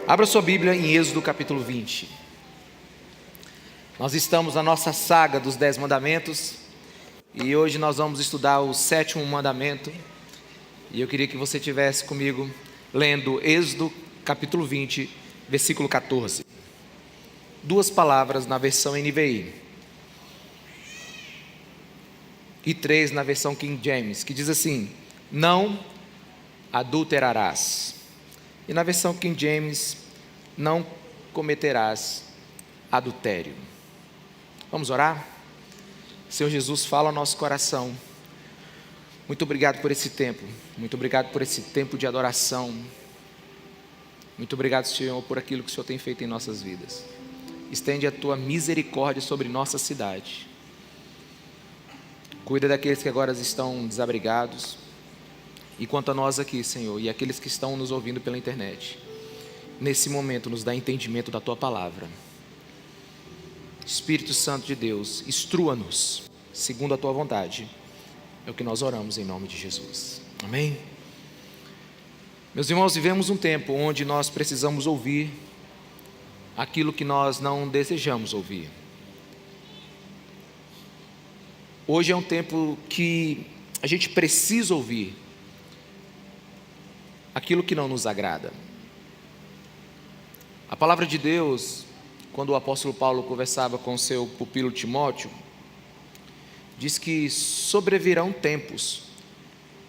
Abra sua Bíblia em Êxodo capítulo 20. Nós estamos na nossa saga dos 10 mandamentos e hoje nós vamos estudar o 7º mandamento. E eu queria que você estivesse comigo lendo Êxodo capítulo 20, versículo 14. Duas palavras na versão NVI e 3 na versão King James, que diz assim: não adulterarás. E na versão King James, não cometerás adultério. Vamos orar? Senhor Jesus, fala ao nosso coração. Muito obrigado por esse tempo. Muito obrigado por esse tempo de adoração. Muito obrigado, Senhor, por aquilo que o Senhor tem feito em nossas vidas. Estende a tua misericórdia sobre nossa cidade. Cuida daqueles que agora estão desabrigados. E quanto a nós aqui, Senhor, e aqueles que estão nos ouvindo pela internet, nesse momento nos dá entendimento da tua palavra. Espírito Santo de Deus, instrua-nos segundo a tua vontade. É o que nós oramos em nome de Jesus. Amém? Meus irmãos, vivemos um tempo onde nós precisamos ouvir aquilo que nós não desejamos ouvir. Hoje é um tempo que a gente precisa ouvir aquilo que não nos agrada. A palavra de Deus, quando o apóstolo Paulo conversava com seu pupilo Timóteo, diz que sobrevirão tempos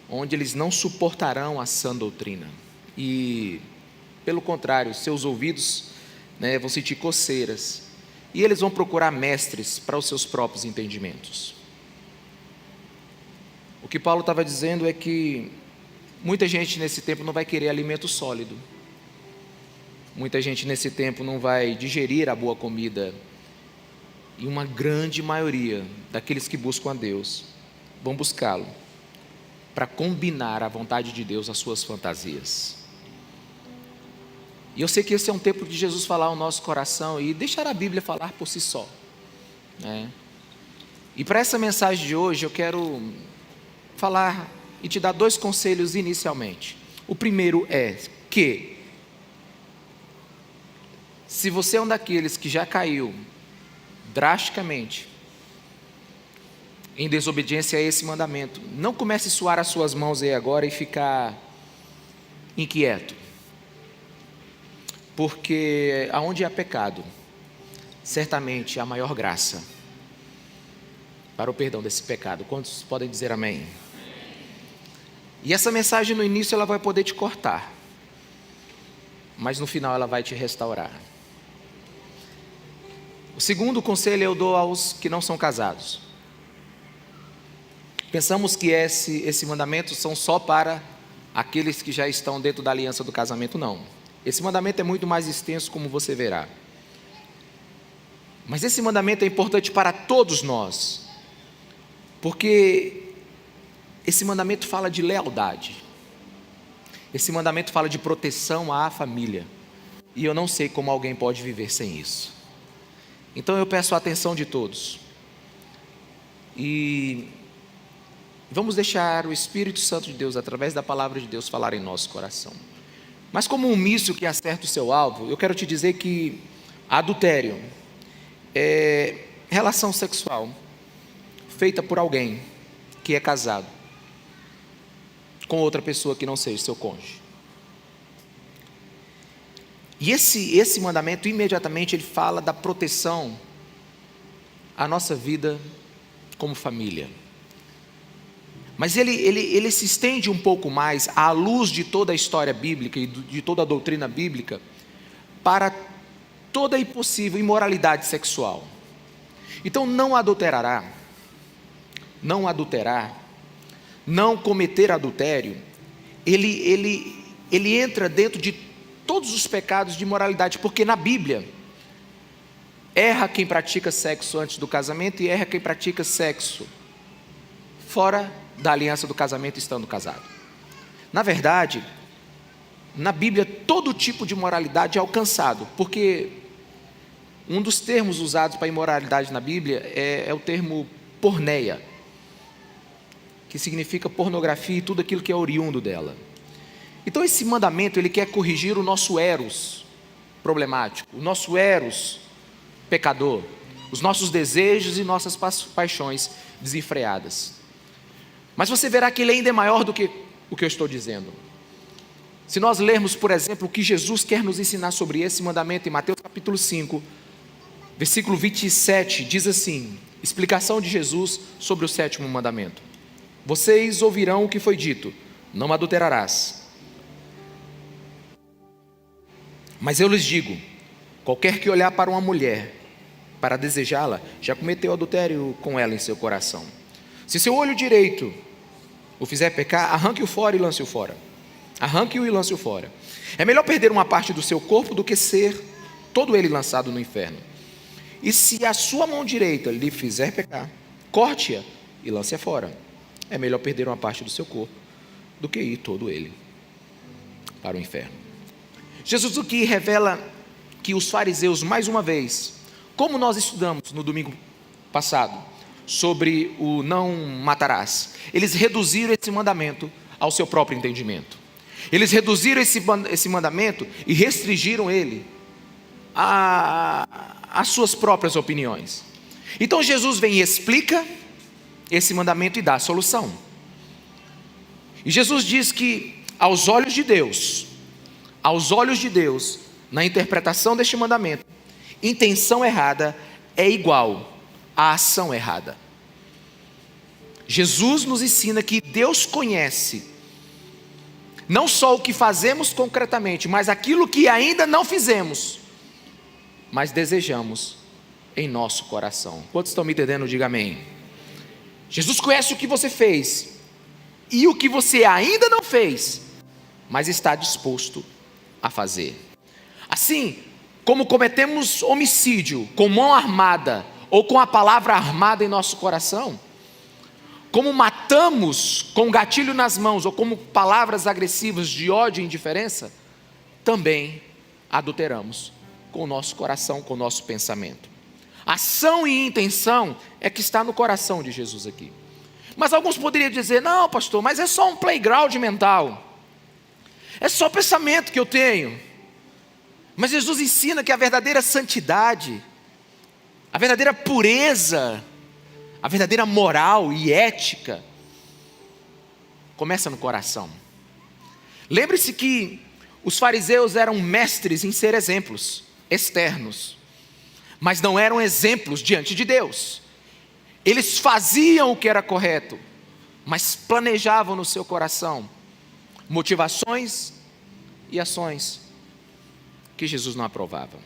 onde eles não suportarão a sã doutrina. E, pelo contrário, seus ouvidos vão sentir coceiras. E eles vão procurar mestres para os seus próprios entendimentos. O que Paulo estava dizendo é que muita gente nesse tempo não vai querer alimento sólido. Muita gente nesse tempo não vai digerir a boa comida. E uma grande maioria daqueles que buscam a Deus vão buscá-lo para combinar a vontade de Deus às suas fantasias. E eu sei que esse é um tempo de Jesus falar ao nosso coração e deixar a Bíblia falar por si só, E para essa mensagem de hoje eu quero falar e te dar 2 conselhos inicialmente. O primeiro é que, se você é um daqueles que já caiu drasticamente em desobediência a esse mandamento, não comece a suar as suas mãos aí agora e ficar inquieto. Porque aonde há pecado, certamente há maior graça para o perdão desse pecado. Quantos podem dizer amém? E essa mensagem no início ela vai poder te cortar, mas no final ela vai te restaurar. O segundo conselho eu dou aos que não são casados. Pensamos que esse mandamento são só para aqueles que já estão dentro da aliança do casamento. Não. Esse mandamento é muito mais extenso, como você verá. Mas esse mandamento é importante para todos nós, porque esse mandamento fala de lealdade. Esse mandamento fala de proteção à família. E eu não sei como alguém pode viver sem isso. Então eu peço a atenção de todos. E vamos deixar o Espírito Santo de Deus, através da palavra de Deus, falar em nosso coração. Mas como um míssil que acerta o seu alvo, eu quero te dizer que adultério é relação sexual feita por alguém que é casado com outra pessoa que não seja seu cônjuge. E esse mandamento, imediatamente, ele fala da proteção à nossa vida como família. Mas ele se estende um pouco mais, à luz de toda a história bíblica e de toda a doutrina bíblica, para toda a possível imoralidade sexual. Então, não adulterar, não cometer adultério, ele entra dentro de todos os pecados de imoralidade, porque na Bíblia, erra quem pratica sexo antes do casamento e erra quem pratica sexo fora da aliança do casamento estando casado. Na verdade, na Bíblia, todo tipo de imoralidade é alcançado, porque um dos termos usados para imoralidade na Bíblia é o termo porneia, que significa pornografia e tudo aquilo que é oriundo dela. Então esse mandamento, ele quer corrigir o nosso eros, problemático, o nosso eros pecador, os nossos desejos e nossas paixões desenfreadas. Mas você verá que ele ainda é maior do que o que eu estou dizendo. Se nós lermos, por exemplo, o que Jesus quer nos ensinar sobre esse mandamento em Mateus capítulo 5, versículo 27, diz assim, explicação de Jesus sobre o sétimo mandamento. Vocês ouvirão o que foi dito, não adulterarás. Mas eu lhes digo, qualquer que olhar para uma mulher, para desejá-la, já cometeu adultério com ela em seu coração. Se seu olho direito o fizer pecar, arranque-o fora e lance-o fora. Arranque-o e lance-o fora. É melhor perder uma parte do seu corpo do que ser todo ele lançado no inferno. E se a sua mão direita lhe fizer pecar, corte-a e lance-a fora. É melhor perder uma parte do seu corpo do que ir todo ele para o inferno. Jesus aqui revela que os fariseus, mais uma vez, como nós estudamos no domingo passado, sobre o não matarás, eles reduziram esse mandamento ao seu próprio entendimento. Eles reduziram esse mandamento e restringiram ele às suas próprias opiniões. Então Jesus vem e explica esse mandamento e dá a solução. E Jesus diz que aos olhos de Deus, na interpretação deste mandamento, intenção errada é igual à ação errada. Jesus nos ensina que Deus conhece não só o que fazemos concretamente, mas aquilo que ainda não fizemos, mas desejamos em nosso coração. Quantos estão me entendendo? Diga amém. Jesus conhece o que você fez e o que você ainda não fez, mas está disposto a fazer. Assim, como cometemos homicídio com mão armada ou com a palavra armada em nosso coração, como matamos com gatilho nas mãos ou como palavras agressivas de ódio e indiferença, também adulteramos com o nosso coração, com o nosso pensamento. Ação e intenção é que está no coração de Jesus aqui. Mas alguns poderiam dizer, não pastor, mas é só um playground mental, é só pensamento que eu tenho. Mas Jesus ensina que a verdadeira santidade, a verdadeira pureza, a verdadeira moral e ética começa no coração. Lembre-se que os fariseus eram mestres em ser exemplos externos, mas não eram exemplos diante de Deus. Eles faziam o que era correto, mas planejavam no seu coração motivações e ações que Jesus não aprovava.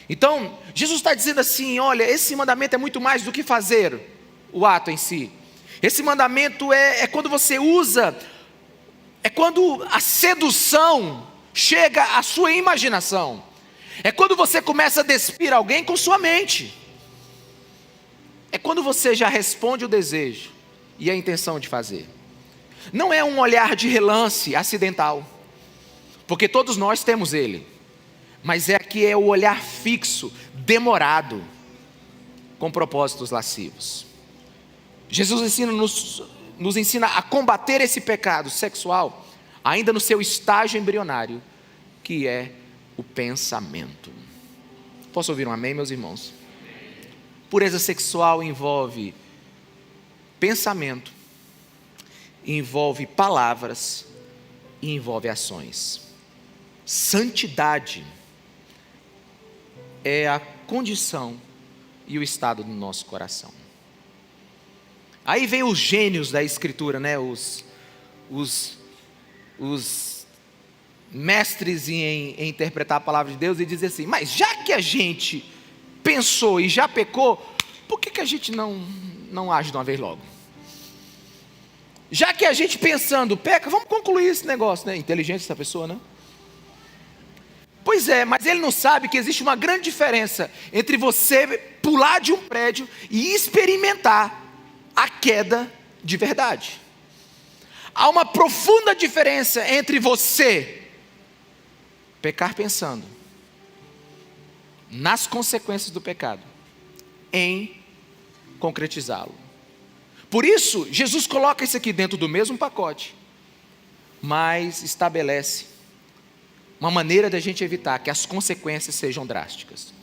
Então, Jesus está dizendo assim, olha, esse mandamento é muito mais do que fazer o ato em si. Esse mandamento é quando você usa, é quando a sedução chega à sua imaginação. É quando você começa a despir alguém com sua mente. É quando você já responde o desejo e a intenção de fazer. Não é um olhar de relance acidental, porque todos nós temos ele. Mas é o olhar fixo, demorado, com propósitos lascivos. Jesus nos ensina a combater esse pecado sexual, ainda no seu estágio embrionário, que é o pensamento. Posso ouvir um amém, meus irmãos? Pureza sexual envolve pensamento, envolve palavras e envolve ações. Santidade é a condição e o estado do nosso coração. Aí vem os gênios da Escritura, né? Os mestres em interpretar a palavra de Deus e dizer assim, mas já que a gente pensou e já pecou, por que a gente não age de uma vez logo? Já que a gente pensando peca, vamos concluir esse negócio, né? Inteligente essa pessoa, né? Pois é, mas ele não sabe que existe uma grande diferença entre você pular de um prédio e experimentar a queda de verdade. Há uma profunda diferença entre você pecar pensando nas consequências do pecado, em concretizá-lo. Por isso, Jesus coloca isso aqui dentro do mesmo pacote, mas estabelece uma maneira da gente evitar que as consequências sejam drásticas.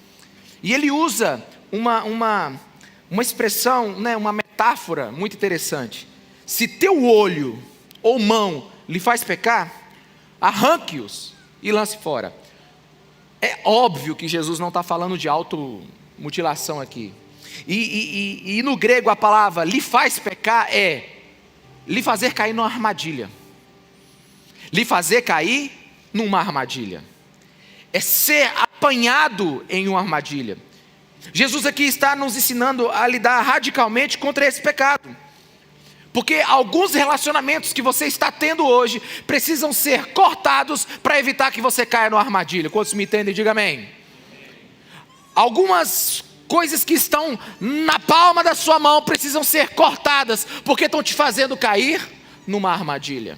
E ele usa uma expressão, né, uma metáfora muito interessante. Se teu olho ou mão lhe faz pecar, arranque-os e lance fora. É óbvio que Jesus não está falando de automutilação aqui. E no grego a palavra lhe faz pecar é lhe fazer cair numa armadilha. Lhe fazer cair numa armadilha. É ser apanhado em uma armadilha. Jesus aqui está nos ensinando a lidar radicalmente contra esse pecado. Porque alguns relacionamentos que você está tendo hoje precisam ser cortados para evitar que você caia numa armadilha. Quantos me entendem? Diga amém. Algumas coisas que estão na palma da sua mão precisam ser cortadas, porque estão te fazendo cair numa armadilha.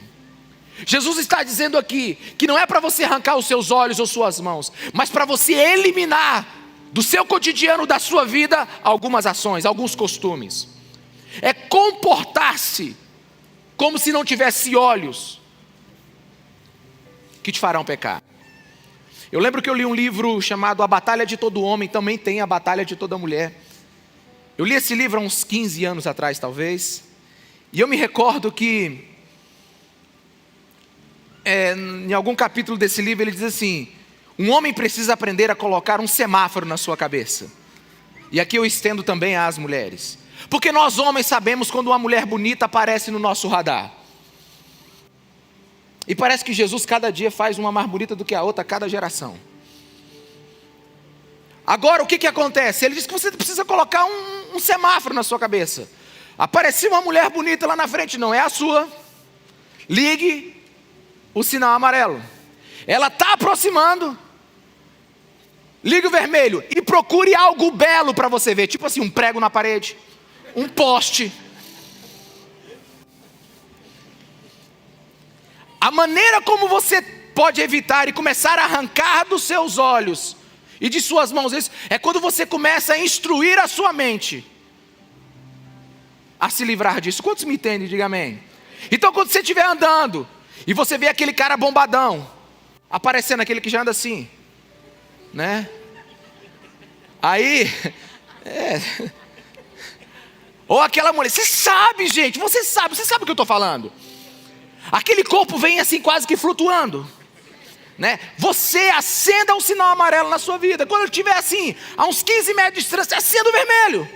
Jesus está dizendo aqui que não é para você arrancar os seus olhos ou suas mãos, mas para você eliminar do seu cotidiano, da sua vida, algumas ações, alguns costumes. É comportar-se como se não tivesse olhos que te farão pecar. Eu lembro que eu li um livro chamado A Batalha de Todo Homem, também tem A Batalha de Toda Mulher. Eu li esse livro há uns 15 anos atrás, talvez, e eu me recordo que em algum capítulo desse livro ele diz assim: um homem precisa aprender a colocar um semáforo na sua cabeça. E aqui eu estendo também às mulheres, porque nós homens sabemos quando uma mulher bonita aparece no nosso radar. E parece que Jesus cada dia faz uma mais bonita do que a outra, a cada geração. Agora o que acontece? Ele diz que você precisa colocar um semáforo na sua cabeça. Apareceu uma mulher bonita lá na frente, não é a sua, ligue o sinal amarelo. Ela está aproximando, ligue o vermelho e procure algo belo para você ver. Tipo assim, um prego na parede, um poste. A maneira como você pode evitar e começar a arrancar dos seus olhos e de suas mãos isso, é quando você começa a instruir a sua mente a se livrar disso. Quantos me entendem? Diga amém. Então quando você estiver andando e você vê aquele cara bombadão aparecendo, aquele que já anda assim, né? Aí ou aquela mulher, você sabe, gente, você sabe o que eu estou falando. Aquele corpo vem assim quase que flutuando, né? Você acenda o sinal amarelo na sua vida. Quando ele estiver assim, a uns 15 metros de distância, acenda o vermelho.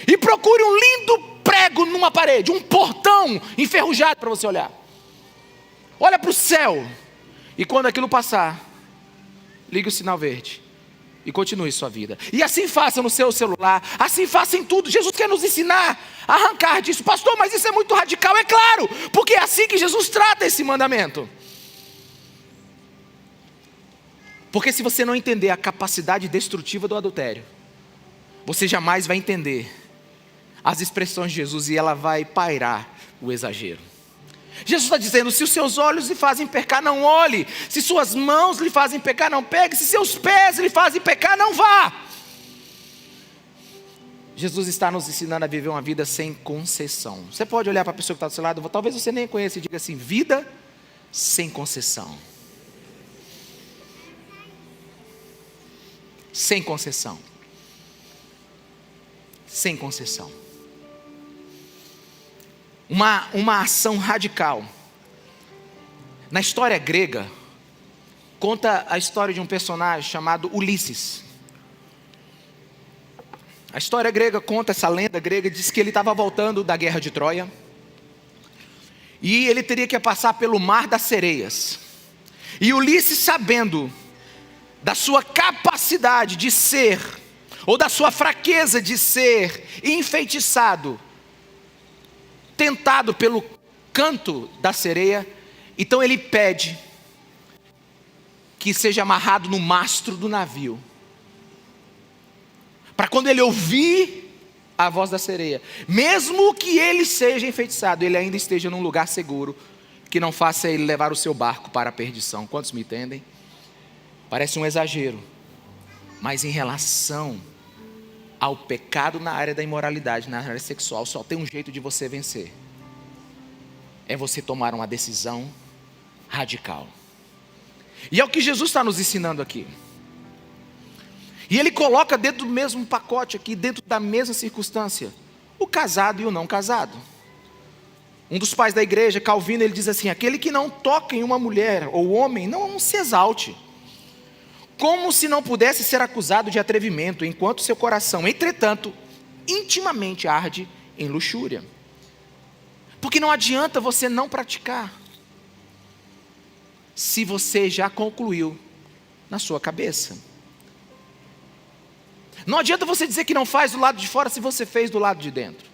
E procure um lindo prego numa parede, um portão enferrujado para você olhar. Olha para o céu. E quando aquilo passar, ligue o sinal verde e continue sua vida. E assim faça no seu celular, assim faça em tudo. Jesus quer nos ensinar a arrancar disso. Pastor, mas isso é muito radical. É claro, porque é assim que Jesus trata esse mandamento. Porque se você não entender a capacidade destrutiva do adultério, você jamais vai entender as expressões de Jesus e ela vai pairar o exagero. Jesus está dizendo: se os seus olhos lhe fazem pecar, não olhe. Se suas mãos lhe fazem pecar, não pegue. Se seus pés lhe fazem pecar, não vá. Jesus está nos ensinando a viver uma vida sem concessão. Você pode olhar para a pessoa que está do seu lado, talvez você nem conheça, e diga assim: vida sem concessão. Sem concessão. Sem concessão. Uma ação radical. Na história grega, conta a história de um personagem chamado Ulisses. A história grega conta, essa lenda grega, diz que ele estava voltando da guerra de Troia. E ele teria que passar pelo mar das sereias. E Ulisses, sabendo da sua capacidade de ser, ou da sua fraqueza de ser enfeitiçado, tentado pelo canto da sereia, então ele pede que seja amarrado no mastro do navio, para quando ele ouvir a voz da sereia, mesmo que ele seja enfeitiçado, ele ainda esteja num lugar seguro, que não faça ele levar o seu barco para a perdição. Quantos me entendem? Parece um exagero, mas em relação ao pecado na área da imoralidade, na área sexual, só tem um jeito de você vencer: é você tomar uma decisão radical. E é o que Jesus está nos ensinando aqui. E ele coloca dentro do mesmo pacote aqui, dentro da mesma circunstância, o casado e o não casado. Um dos pais da igreja, Calvino, ele diz assim: aquele que não toca em uma mulher ou homem, não se exalte, como se não pudesse ser acusado de atrevimento, enquanto seu coração, entretanto, intimamente arde em luxúria. Porque não adianta você não praticar, se você já concluiu na sua cabeça. Não adianta você dizer que não faz do lado de fora, se você fez do lado de dentro.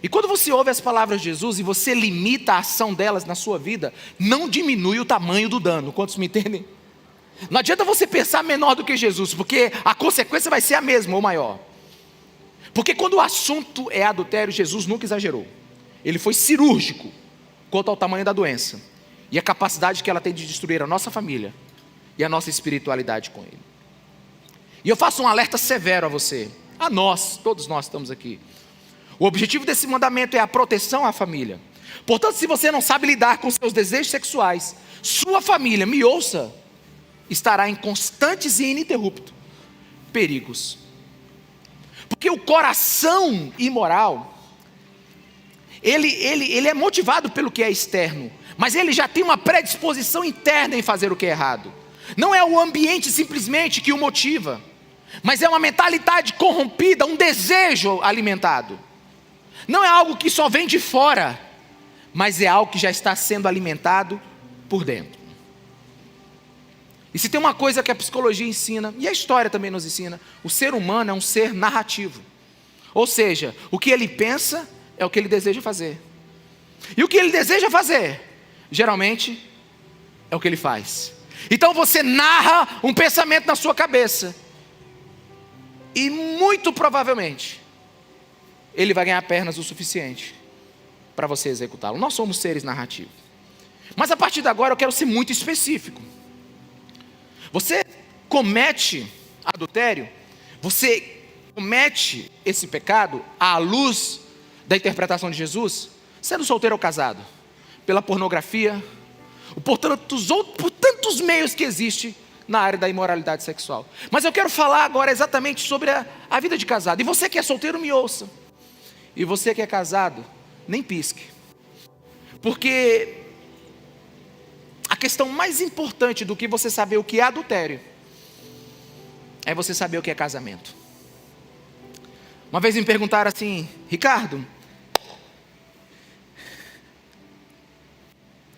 E quando você ouve as palavras de Jesus e você limita a ação delas na sua vida, não diminui o tamanho do dano. Quantos me entendem? Não adianta você pensar menor do que Jesus, porque a consequência vai ser a mesma ou maior. Porque quando o assunto é adultério, Jesus nunca exagerou. Ele foi cirúrgico quanto ao tamanho da doença e a capacidade que ela tem de destruir a nossa família e a nossa espiritualidade com ele. E eu faço um alerta severo a você, a nós, todos nós estamos aqui. O objetivo desse mandamento é a proteção à família. Portanto, se você não sabe lidar com seus desejos sexuais, sua família, me ouça, estará em constantes e ininterruptos perigos. Porque o coração imoral, ele é motivado pelo que é externo, mas ele já tem uma predisposição interna em fazer o que é errado. Não é o ambiente simplesmente que o motiva, mas é uma mentalidade corrompida, um desejo alimentado. Não é algo que só vem de fora, mas é algo que já está sendo alimentado por dentro. E se tem uma coisa que a psicologia ensina, e a história também nos ensina, o ser humano é um ser narrativo. Ou seja, o que ele pensa é o que ele deseja fazer. E o que ele deseja fazer, geralmente, é o que ele faz. Então você narra um pensamento na sua cabeça, e muito provavelmente ele vai ganhar pernas o suficiente para você executá-lo. Nós somos seres narrativos. Mas a partir de agora eu quero ser muito específico. Você comete adultério, você comete esse pecado à luz da interpretação de Jesus, sendo solteiro ou casado, pela pornografia, por tantos meios que existem na área da imoralidade sexual. Mas eu quero falar agora exatamente sobre a vida de casado. E você que é solteiro, me ouça. E você que é casado, nem pisque. Porque a questão mais importante do que você saber o que é adultério é você saber o que é casamento. Uma vez me perguntaram assim: Ricardo,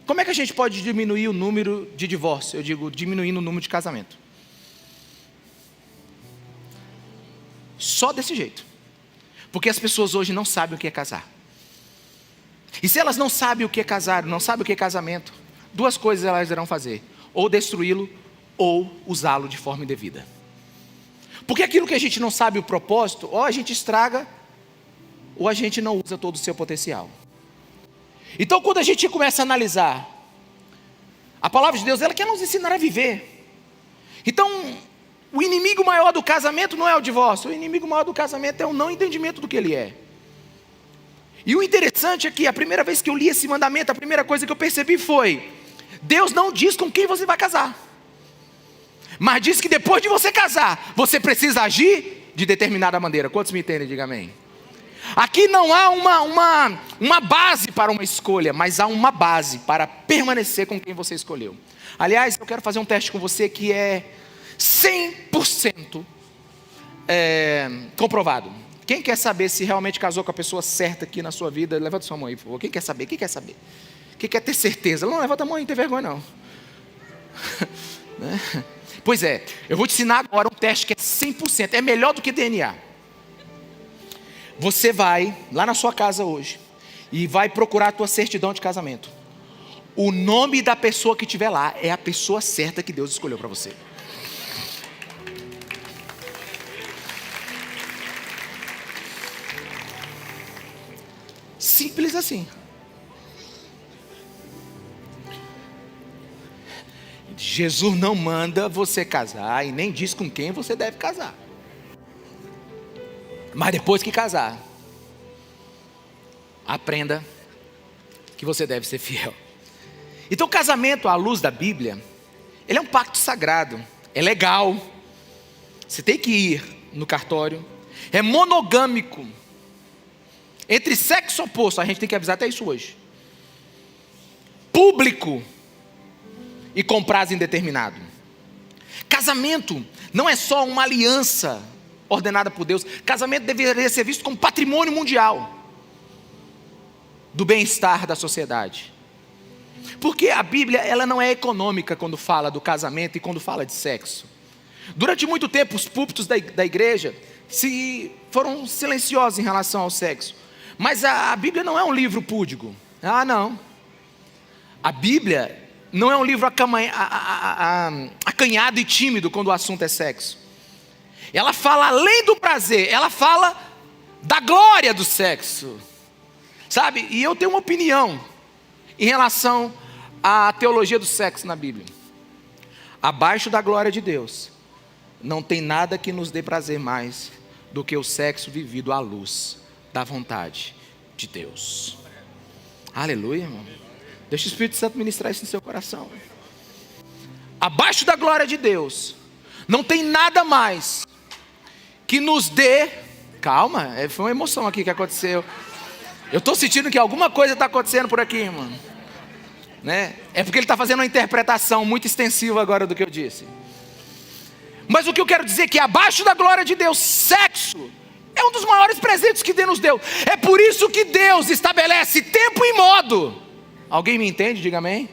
como é que a gente pode diminuir o número de divórcio? Eu digo, diminuindo o número de casamento. Só desse jeito. Porque as pessoas hoje não sabem o que é casar. E se elas não sabem o que é casar, não sabem o que é casamento, duas coisas elas irão fazer: ou destruí-lo, ou usá-lo de forma indevida. Porque aquilo que a gente não sabe o propósito, ou a gente estraga, ou a gente não usa todo o seu potencial. Então quando a gente começa a analisar, a palavra de Deus, ela quer nos ensinar a viver. Então, o inimigo maior do casamento não é o divórcio, o inimigo maior do casamento é o não entendimento do que ele é. E o interessante é que a primeira vez que eu li esse mandamento, a primeira coisa que eu percebi foi: Deus não diz com quem você vai casar, mas diz que depois de você casar, você precisa agir de determinada maneira. Quantos me entendem? Diga amém. Aqui não há uma base para uma escolha, mas há uma base para permanecer com quem você escolheu. Aliás, eu quero fazer um teste com você que é 100% comprovado. Quem quer saber se realmente casou com a pessoa certa aqui na sua vida? Levanta sua mão aí, por favor. Quem quer saber? Quem quer saber? Quem quer ter certeza? Não, levanta a mão aí, não tem vergonha não. Pois é, eu vou te ensinar agora um teste que é 100%, é melhor do que DNA. Você vai lá na sua casa hoje e vai procurar a tua certidão de casamento. O nome da pessoa que estiver lá é a pessoa certa que Deus escolheu para você. Simples assim. Jesus não manda você casar e nem diz com quem você deve casar. Mas depois que casar, aprenda que você deve ser fiel. Então o casamento à luz da Bíblia, ele é um pacto sagrado, é legal, você tem que ir no cartório, é monogâmico, entre sexo oposto, a gente tem que avisar até isso hoje, público e com prazo indeterminado. Casamento não é só uma aliança ordenada por Deus, casamento deveria ser visto como patrimônio mundial do bem-estar da sociedade. Porque a Bíblia, ela não é econômica quando fala do casamento e quando fala de sexo. Durante muito tempo, os púlpitos da igreja foram silenciosos em relação ao sexo. Mas a Bíblia não é um livro púdico. Não. A Bíblia não é um livro acanhado e tímido quando o assunto é sexo. Ela fala além do prazer, ela fala da glória do sexo. Sabe? E eu tenho uma opinião em relação à teologia do sexo na Bíblia. Abaixo da glória de Deus, não tem nada que nos dê prazer mais do que o sexo vivido à luz da vontade de Deus. Aleluia, irmão. Deixa o Espírito Santo ministrar isso no seu coração. Abaixo da glória de Deus, não tem nada mais que nos dê... Calma, foi uma emoção aqui que aconteceu. Eu estou sentindo que alguma coisa está acontecendo por aqui, irmão. Né? É porque ele está fazendo uma interpretação muito extensiva agora do que eu disse. Mas o que eu quero dizer é que abaixo da glória de Deus, sexo é um dos maiores presentes que Deus nos deu. É por isso que Deus estabelece tempo e modo. Alguém me entende? Diga amém.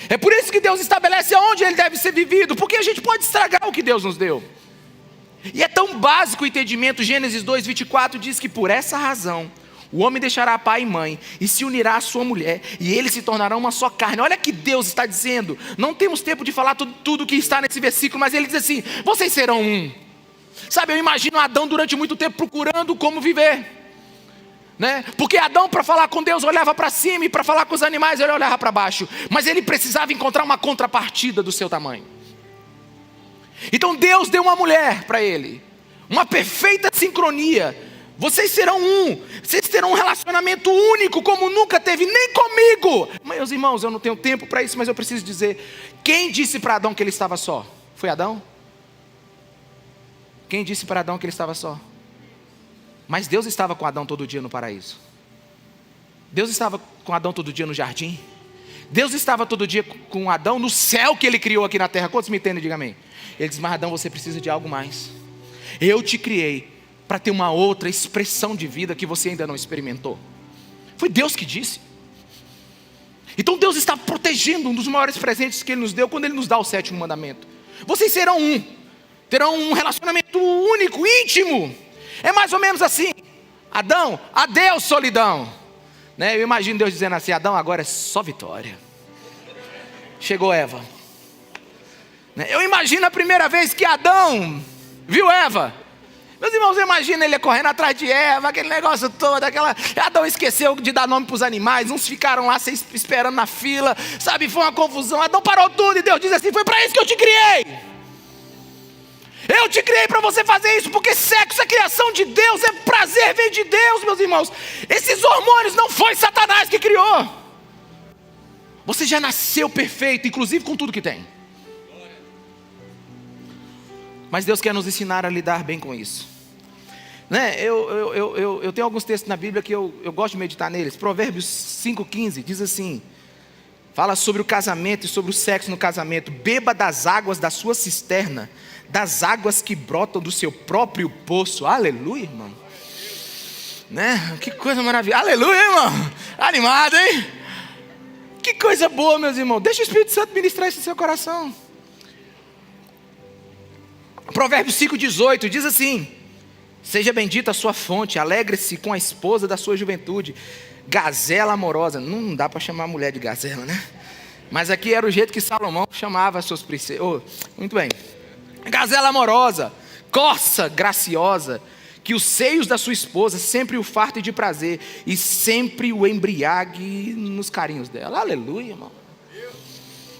É por isso que Deus estabelece aonde ele deve ser vivido, porque a gente pode estragar o que Deus nos deu. E é tão básico o entendimento. Gênesis 2:24 diz que por essa razão o homem deixará pai e mãe e se unirá à sua mulher, e eles se tornarão uma só carne. Olha que Deus está dizendo. Não temos tempo de falar tudo que está nesse versículo, mas ele diz assim: vocês serão um. Sabe, eu imagino Adão durante muito tempo procurando como viver, né? Porque Adão, para falar com Deus, olhava para cima, e para falar com os animais ele olhava para baixo. Mas ele precisava encontrar uma contrapartida do seu tamanho. Então Deus deu uma mulher para ele, uma perfeita sincronia. Vocês serão um, vocês terão um relacionamento único como nunca teve, nem comigo. Meus irmãos, eu não tenho tempo para isso, mas eu preciso dizer: quem disse para Adão que ele estava só? Foi Adão? Quem disse para Adão que ele estava só? Mas Deus estava com Adão todo dia no paraíso. Deus estava com Adão todo dia no jardim. Deus estava todo dia com Adão no céu que ele criou aqui na terra. Quantos me entendem? Diga amém. Ele diz: mas Adão, você precisa de algo mais. Eu te criei para ter uma outra expressão de vida que você ainda não experimentou. Foi Deus que disse. Então Deus está protegendo um dos maiores presentes que Ele nos deu quando Ele nos dá o 7º mandamento. Vocês serão um, terão um relacionamento único, íntimo. É mais ou menos assim: Adão, adeus solidão, né? Eu imagino Deus dizendo assim: Adão, agora é só vitória. Chegou Eva, né? Eu imagino a primeira vez que Adão viu Eva. Meus irmãos, imagina ele correndo atrás de Eva, aquele negócio todo, Adão esqueceu de dar nome para os animais, uns ficaram lá esperando na fila, sabe, foi uma confusão. Adão parou tudo e Deus diz assim: foi para isso que eu te criei. Eu te criei para você fazer isso, porque sexo é criação de Deus, é prazer, vem de Deus, meus irmãos. Esses hormônios não foi Satanás que criou. Você já nasceu perfeito, inclusive com tudo que tem. Mas Deus quer nos ensinar a lidar bem com isso, né? Eu tenho alguns textos na Bíblia que eu gosto de meditar neles. Provérbios 5,15 diz assim, fala sobre o casamento e sobre o sexo no casamento: beba das águas da sua cisterna, das águas que brotam do seu próprio poço. Aleluia, irmão, né? Que coisa maravilhosa. Aleluia, irmão. Animado, hein? Que coisa boa, meus irmãos. Deixa o Espírito Santo ministrar isso no seu coração. Provérbios 5,18 diz assim: seja bendita a sua fonte, alegre-se com a esposa da sua juventude, gazela amorosa. Não dá para chamar a mulher de gazela, né? Mas aqui era o jeito que Salomão chamava as suas princesas. Muito bem. Gazela amorosa, corça graciosa, que os seios da sua esposa sempre o fartem de prazer e sempre o embriague nos carinhos dela. Aleluia, irmão,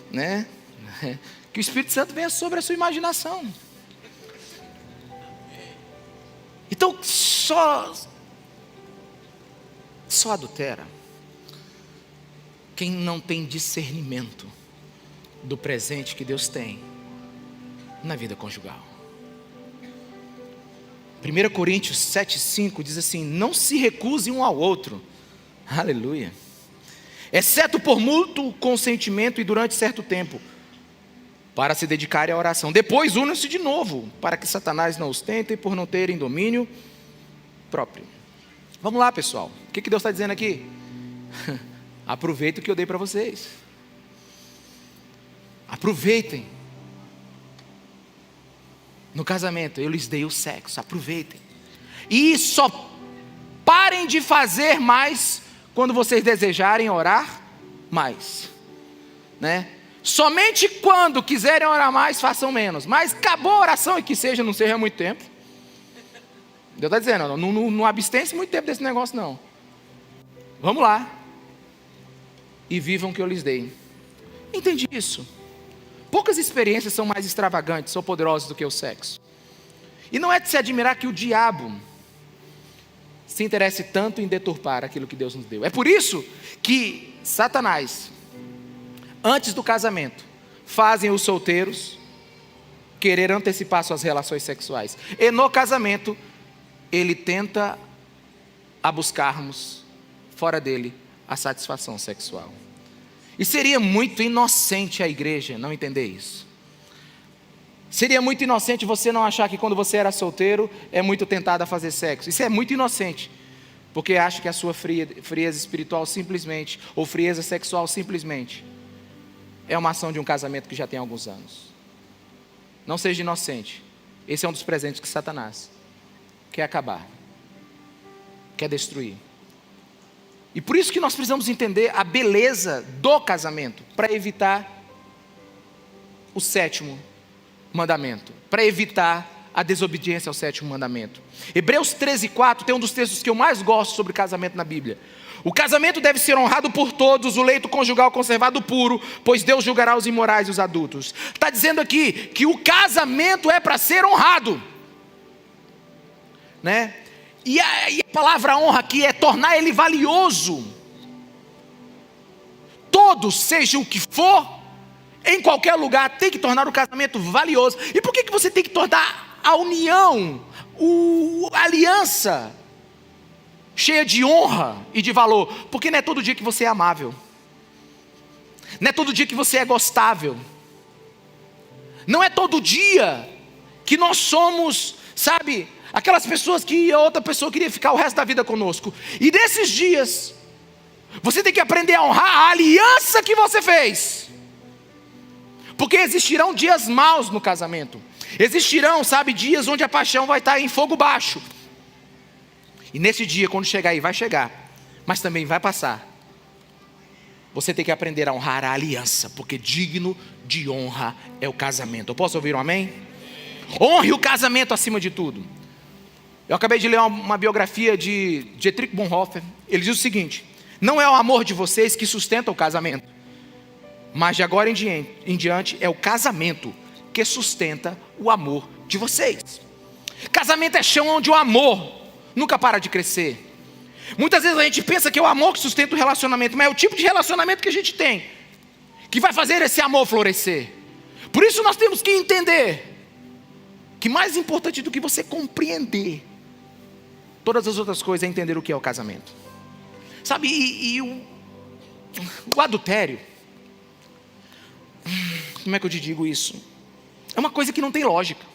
né? Que o Espírito Santo venha sobre a sua imaginação. Então só adultera quem não tem discernimento do presente que Deus tem na vida conjugal. 1 Coríntios 7,5 diz assim: não se recuse um ao outro, aleluia, exceto por mútuo consentimento e durante certo tempo, para se dedicarem à oração. Depois unam-se de novo, para que Satanás não os tente por não terem domínio próprio. Vamos lá, pessoal, o que Deus está dizendo aqui? Aproveita o que eu dei para vocês. Aproveitem. No casamento, eu lhes dei o sexo, aproveitem. E só parem de fazer mais quando vocês desejarem orar mais, né? Somente quando quiserem orar mais, façam menos. Mas acabou a oração, e que seja, não seja muito tempo. Deus está dizendo, não abstém-se muito tempo desse negócio não. Vamos lá. E vivam o que eu lhes dei. Entendi isso. Poucas experiências são mais extravagantes ou poderosas do que o sexo. E não é de se admirar que o diabo se interesse tanto em deturpar aquilo que Deus nos deu. É por isso que Satanás, antes do casamento, fazem os solteiros querer antecipar suas relações sexuais. E no casamento, ele tenta a buscarmos fora dele a satisfação sexual. E seria muito inocente a igreja não entender isso. Seria muito inocente você não achar que quando você era solteiro é muito tentado a fazer sexo. Isso é muito inocente, porque acha que a sua frieza espiritual simplesmente, ou frieza sexual simplesmente, é uma ação de um casamento que já tem alguns anos. Não seja inocente. Esse é um dos presentes que Satanás quer acabar, quer destruir. E por isso que nós precisamos entender a beleza do casamento, para evitar o sétimo mandamento, para evitar a desobediência ao sétimo mandamento. Hebreus 13,4 tem um dos textos que eu mais gosto sobre casamento na Bíblia. O casamento deve ser honrado por todos, o leito conjugal conservado puro, pois Deus julgará os imorais e os adultos. Está dizendo aqui que o casamento é para ser honrado, né? E a palavra honra aqui é tornar ele valioso. Todos, seja o que for, em qualquer lugar, tem que tornar o casamento valioso. E por que você tem que tornar a união, a aliança, cheia de honra e de valor? Porque não é todo dia que você é amável. Não é todo dia que você é gostável. Não é todo dia que nós somos, sabe, aquelas pessoas que a outra pessoa queria ficar o resto da vida conosco. E nesses dias, você tem que aprender a honrar a aliança que você fez. Porque existirão dias maus no casamento. Existirão, sabe, dias onde a paixão vai estar em fogo baixo. E nesse dia, quando chegar aí, vai chegar, mas também vai passar. Você tem que aprender a honrar a aliança, porque digno de honra é o casamento. Eu posso ouvir um amém? Honre o casamento acima de tudo. Eu acabei de ler uma biografia de Dietrich Bonhoeffer. Ele diz o seguinte: não é o amor de vocês que sustenta o casamento, mas de agora em diante é o casamento que sustenta o amor de vocês. Casamento é chão onde o amor nunca para de crescer. Muitas vezes a gente pensa que é o amor que sustenta o relacionamento, mas é o tipo de relacionamento que a gente tem que vai fazer esse amor florescer. Por isso nós temos que entender que mais importante do que você compreender todas as outras coisas é entender o que é o casamento. Sabe, e o adultério, como é que eu te digo isso? É uma coisa que não tem lógica.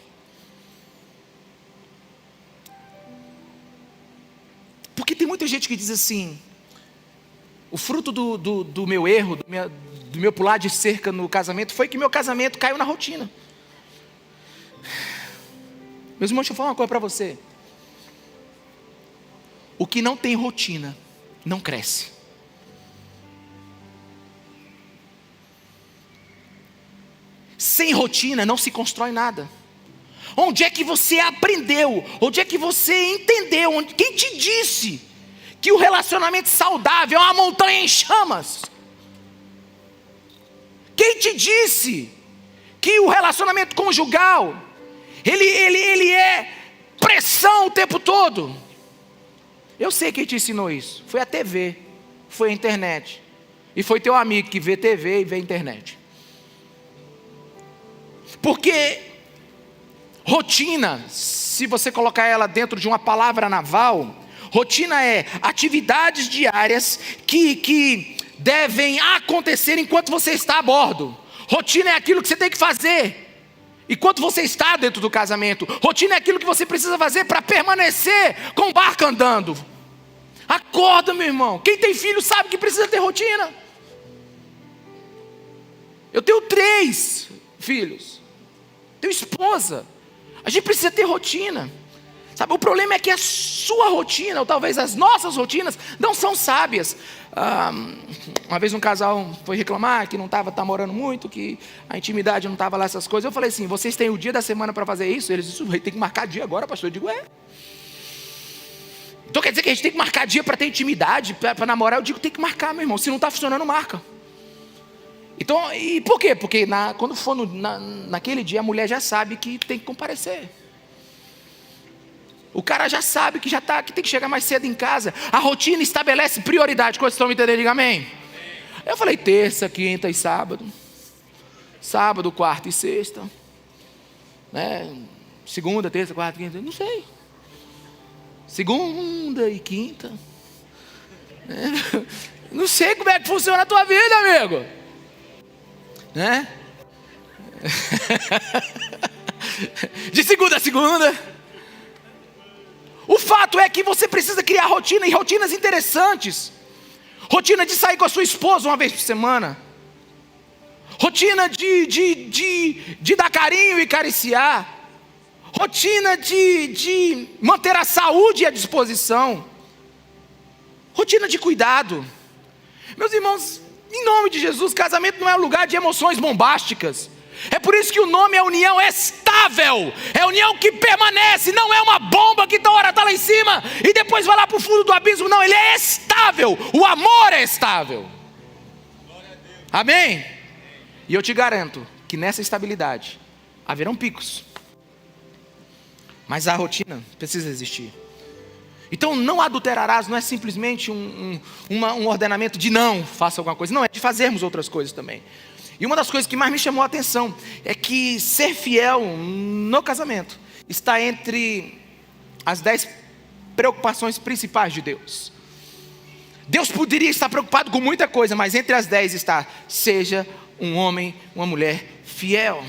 Porque tem muita gente que diz assim: o fruto do meu erro, do meu pular de cerca no casamento, foi que meu casamento caiu na rotina. Meus irmãos, deixa eu falar uma coisa para você. O que não tem rotina, não cresce. Sem rotina não se constrói nada. Onde é que você aprendeu? Onde é que você entendeu? Quem te disse que o relacionamento saudável é uma montanha em chamas? Quem te disse que o relacionamento conjugal ele é pressão o tempo todo? Eu sei quem te ensinou isso. Foi a TV, foi a internet. E foi teu amigo que vê TV e vê internet. Porque rotina, se você colocar ela dentro de uma palavra naval, rotina é atividades diárias que devem acontecer enquanto você está a bordo. Rotina é aquilo que você tem que fazer enquanto você está dentro do casamento. Rotina é aquilo que você precisa fazer para permanecer com o barco andando. Acorda, meu irmão. Quem tem filho sabe que precisa ter rotina. Eu tenho 3 filhos. Tenho esposa. A gente precisa ter rotina. Sabe, o problema é que a sua rotina, ou talvez as nossas rotinas, não são sábias. Uma vez um casal foi reclamar que não estava namorando muito, que a intimidade não estava lá, essas coisas. Eu falei assim, vocês têm o dia da semana para fazer isso? Eles disseram, tem que marcar dia agora, pastor. Eu digo, Então quer dizer que a gente tem que marcar dia para ter intimidade, para namorar? Eu digo, tem que marcar, meu irmão. Se não está funcionando, marca. Então, e por quê? Porque quando for naquele dia, a mulher já sabe que tem que comparecer. O cara já sabe que que tem que chegar mais cedo em casa. A rotina estabelece prioridade. Quantos estão me entendendo? Diga amém. Eu falei terça, quinta e sábado. Sábado, quarta e sexta. Né? Segunda, terça, quarta, quinta. Não sei. Segunda e quinta. Não sei como é que funciona a tua vida, amigo. Né? De segunda a segunda. O fato é que você precisa criar rotina, e rotinas interessantes. Rotina de sair com a sua esposa uma vez por semana. Rotina de dar carinho e acariciar. Rotina de manter a saúde à disposição. Rotina de cuidado. Meus irmãos, em nome de Jesus, casamento não é um lugar de emoções bombásticas. É por isso que o nome é união estável. É união que permanece. Não é uma bomba que toda hora está lá em cima e depois vai lá para o fundo do abismo. Não, ele é estável. O amor é estável. Amém? E eu te garanto que nessa estabilidade haverão picos, mas a rotina precisa existir. Então não adulterarás não é simplesmente um ordenamento de não faça alguma coisa. Não, é de fazermos outras coisas também. E uma das coisas que mais me chamou a atenção é que ser fiel no casamento está entre as 10 preocupações principais de Deus. Deus poderia estar preocupado com muita coisa, mas entre as 10 está: seja um homem, uma mulher fiel.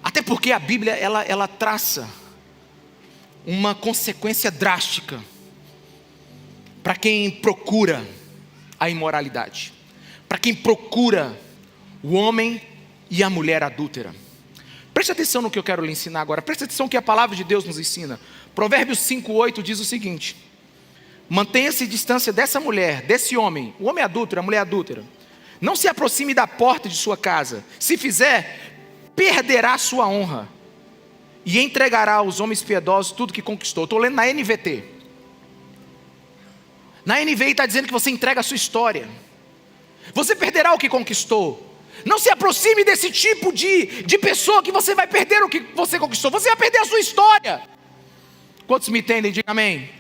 Até porque a Bíblia ela traça uma consequência drástica para quem procura a imoralidade, para quem procura o homem e a mulher adúltera. Preste atenção no que eu quero lhe ensinar agora. Preste atenção no que a palavra de Deus nos ensina. Provérbios 5:8 diz o seguinte: mantenha-se distância dessa mulher, desse homem, o homem adúltero, a mulher adúltera. Não se aproxime da porta de sua casa. Se fizer, perderá sua honra e entregará aos homens piedosos tudo que conquistou. Estou lendo na NVT. Na NVI está dizendo que você entrega a sua história. Você perderá o que conquistou. Não se aproxime desse tipo de pessoa que você vai perder o que você conquistou. Você vai perder a sua história. Quantos me entendem? Diga amém.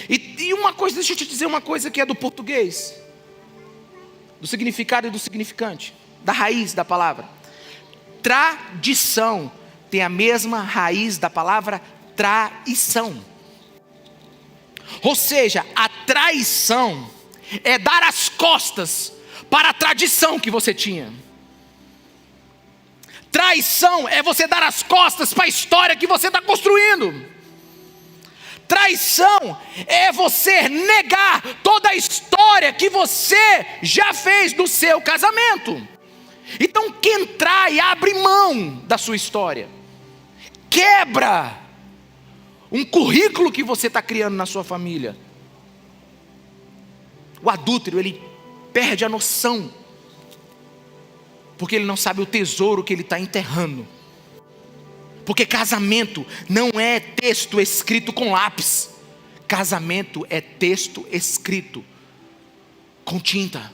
E uma coisa, deixa eu te dizer uma coisa que é do português, do significado e do significante, da raiz da palavra. Tradição tem a mesma raiz da palavra traição. Ou seja, a traição é dar as costas para a tradição que você tinha. Traição é você dar as costas para a história que você está construindo. Traição é você negar toda a história que você já fez do seu casamento. Então quem trai abre mão da sua história, quebra um currículo que você está criando na sua família. O adúltero, ele perde a noção, porque ele não sabe o tesouro que ele está enterrando. Porque casamento não é texto escrito com lápis. Casamento é texto escrito com tinta.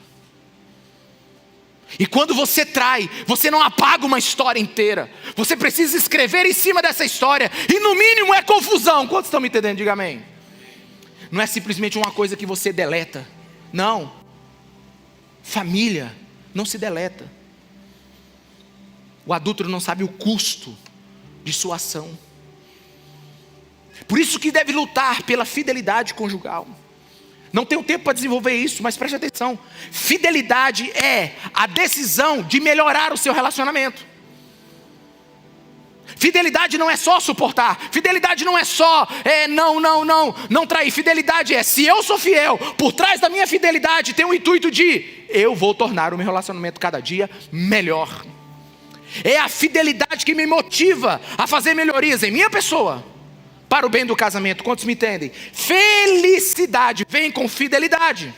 E quando você trai, você não apaga uma história inteira. Você precisa escrever em cima dessa história. E no mínimo é confusão. Quantos estão me entendendo? Diga amém. Não é simplesmente uma coisa que você deleta. Não. Família não se deleta. O adúltero não sabe o custo de sua ação. Por isso que deve lutar pela fidelidade conjugal. Não tenho tempo para desenvolver isso, mas preste atenção. Fidelidade é a decisão de melhorar o seu relacionamento. Fidelidade não é só suportar. Fidelidade não é só não trair. Fidelidade é, se eu sou fiel, por trás da minha fidelidade tem o intuito de eu vou tornar o meu relacionamento cada dia melhor. É a fidelidade que me motiva a fazer melhorias em minha pessoa, para o bem do casamento. Quantos me entendem? Felicidade vem com fidelidade.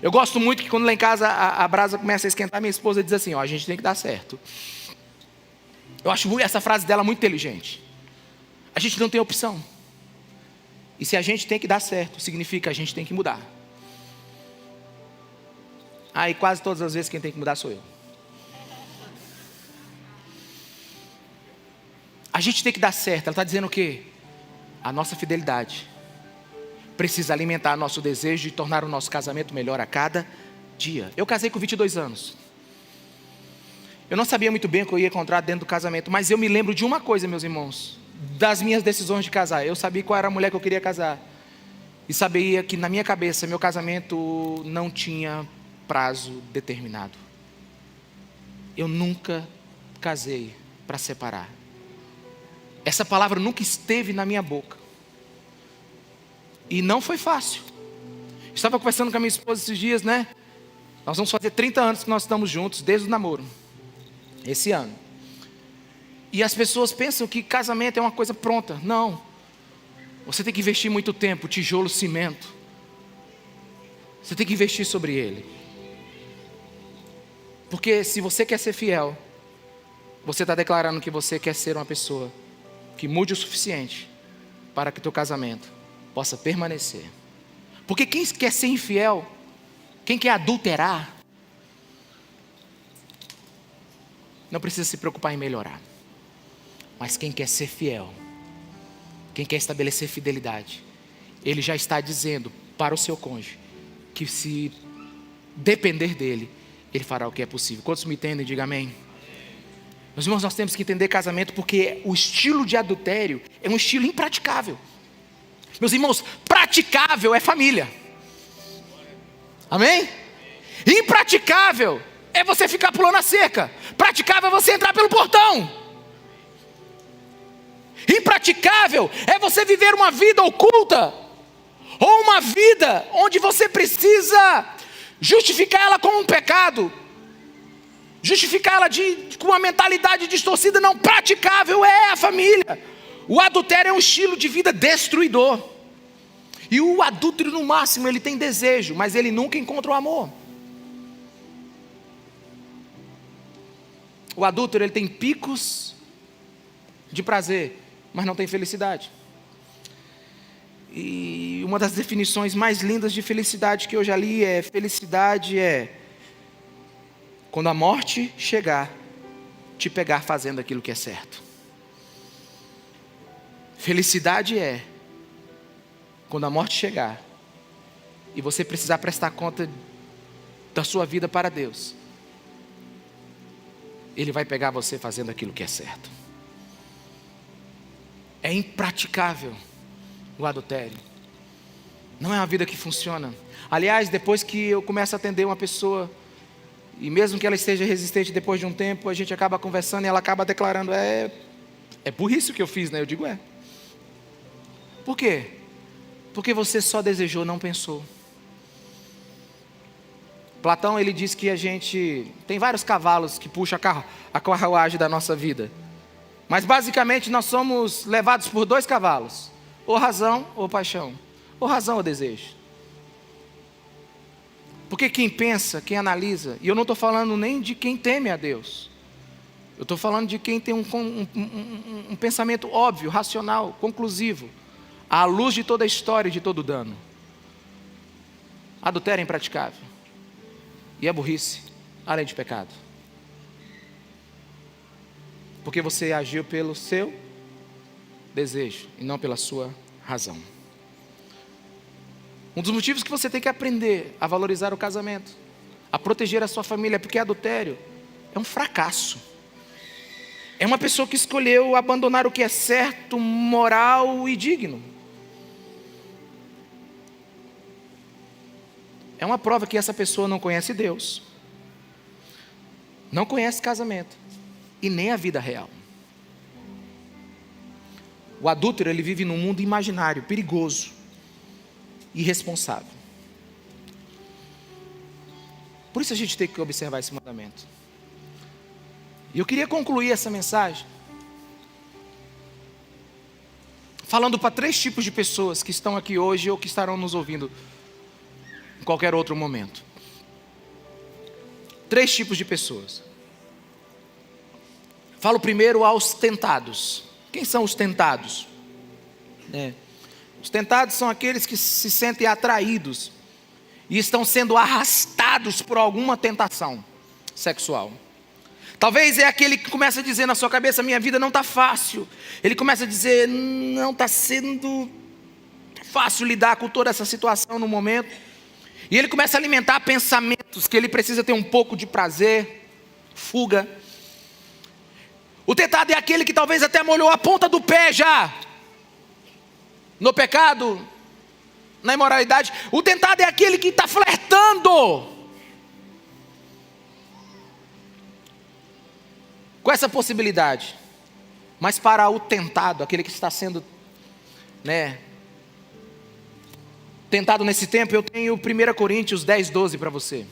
Eu gosto muito que quando lá em casa a brasa começa a esquentar, minha esposa diz assim, a gente tem que dar certo. Eu acho essa frase dela muito inteligente. A gente não tem opção. E se a gente tem que dar certo, significa que a gente tem que mudar. E quase todas as vezes quem tem que mudar sou eu. A gente tem que dar certo. Ela está dizendo o quê? A nossa fidelidade precisa alimentar nosso desejo de tornar o nosso casamento melhor a cada dia. Eu casei com 22 anos. Eu não sabia muito bem o que eu ia encontrar dentro do casamento, mas eu me lembro de uma coisa, meus irmãos, das minhas decisões de casar. Eu sabia qual era a mulher que eu queria casar. E sabia que na minha cabeça, meu casamento não tinha prazo determinado. Eu nunca casei para separar. Essa palavra nunca esteve na minha boca. E não foi fácil. Estava conversando com a minha esposa esses dias, né? Nós vamos fazer 30 anos que nós estamos juntos, desde o namoro. Esse ano. E as pessoas pensam que casamento é uma coisa pronta. Não. Você tem que investir muito tempo, tijolo, cimento. Você tem que investir sobre ele. Porque se você quer ser fiel, você está declarando que você quer ser uma pessoa que mude o suficiente para que teu casamento possa permanecer. Porque quem quer ser infiel, quem quer adulterar, não precisa se preocupar em melhorar. Mas quem quer ser fiel, quem quer estabelecer fidelidade, ele já está dizendo para o seu cônjuge que se depender dele, ele fará o que é possível. Quantos me entendem? Diga amém. Meus irmãos, nós temos que entender casamento porque o estilo de adultério é um estilo impraticável. Meus irmãos, praticável é família. Amém? Impraticável é você ficar pulando a cerca. Praticável é você entrar pelo portão. Impraticável é você viver uma vida oculta, ou uma vida onde você precisa justificar ela com um pecado, justificar ela com uma mentalidade distorcida. Não, praticável é a família. O adultério é um estilo de vida destruidor. E o adúltero, no máximo, ele tem desejo, mas ele nunca encontra o amor. O adúltero, ele tem picos de prazer, mas não tem felicidade. E uma das definições mais lindas de felicidade que eu já li é: felicidade é quando a morte chegar, te pegar fazendo aquilo que é certo. Felicidade é quando a morte chegar e você precisar prestar conta da sua vida para Deus, Ele vai pegar você fazendo aquilo que é certo. É impraticável o adultério. Não é uma vida que funciona. Aliás, depois que eu começo a atender uma pessoa, e mesmo que ela esteja resistente, depois de um tempo, a gente acaba conversando e ela acaba declarando: é burrice o que eu fiz, né? Eu digo: é. Por quê? Porque você só desejou, não pensou. Platão, ele diz que a gente tem vários cavalos que puxam a carruagem da nossa vida. Mas basicamente nós somos levados por 2 cavalos: ou razão ou paixão, ou razão ou desejo. Porque quem pensa, quem analisa, e eu não estou falando nem de quem teme a Deus, eu estou falando de quem tem um pensamento óbvio, racional, conclusivo, à luz de toda a história e de todo o dano. Adultério é impraticável, e é burrice, além de pecado. Porque você agiu pelo seu desejo e não pela sua razão. Um dos motivos que você tem que aprender a valorizar o casamento, a proteger a sua família, porque adultério é um fracasso. É uma pessoa que escolheu abandonar o que é certo, moral e digno. É uma prova que essa pessoa não conhece Deus, não conhece casamento e nem a vida real. O adúltero, ele vive num mundo imaginário, perigoso, irresponsável. Por isso a gente tem que observar esse mandamento. E eu queria concluir essa mensagem falando para 3 tipos de pessoas que estão aqui hoje ou que estarão nos ouvindo em qualquer outro momento. 3 tipos de pessoas. Falo primeiro aos tentados. Quem são os tentados? Os tentados são aqueles que se sentem atraídos e estão sendo arrastados por alguma tentação sexual. Talvez é aquele que começa a dizer na sua cabeça: minha vida não está fácil. Ele começa a dizer: não está sendo fácil lidar com toda essa situação no momento. E ele começa a alimentar pensamentos que ele precisa ter um pouco de prazer, fuga. O tentado é aquele que talvez até molhou a ponta do pé já no pecado, na imoralidade. O tentado é aquele que está flertando com essa possibilidade. Mas para o tentado, aquele que está sendo tentado nesse tempo, eu tenho 1 Coríntios 10:12 para você,